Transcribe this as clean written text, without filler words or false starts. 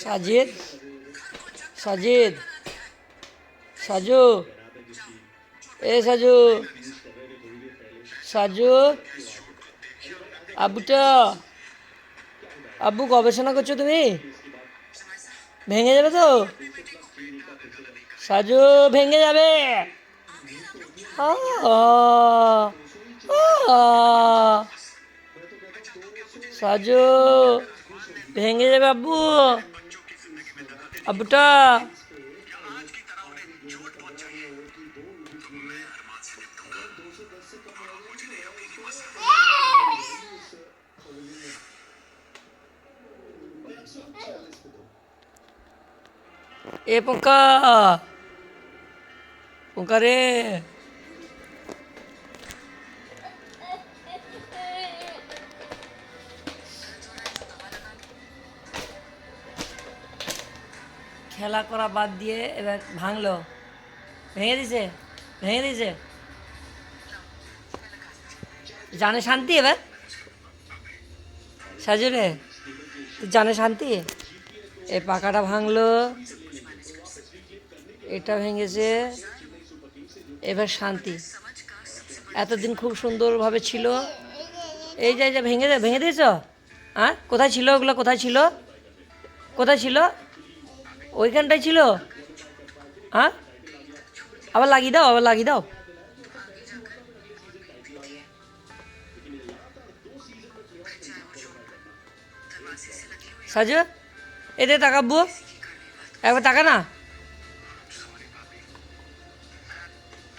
সাজিদ, সাজিদ, সাজু, এ সাজু, সাজু, আব্বুটা, আব্বু গবেষণা করছো তুমি? ভেঙে যাবে তো? সাজু ভেঙে যাবে। সাজু ভেঙে যাবে আব্বু, আব্বুটা। এ পঙ্কা, পঙ্কা রে, খেলা করা বাদ দিয়ে এবার ভাঙলো, ভেঙে দিছে, ভেঙে দিছে। জানে শান্তি এবার? সাজু রে, তুই জানে শান্তি? এই পাকাটা ভাঙলো, এটা ভেঙেছে, এবার শান্তি। এতদিন খুব সুন্দরভাবে ছিল, এই যে ভেঙে ভেঙে দিয়েছ। হ্যাঁ, কোথায় ছিল ওগুলো? কোথায় ছিল? কোথায় ছিল? ওইখানটায় ছিল। হ্যাঁ, আবার লাগিয়ে দাও, আবার লাগিয়ে দাও। সাজু, এতে তাকাবো, একবার তাকা না।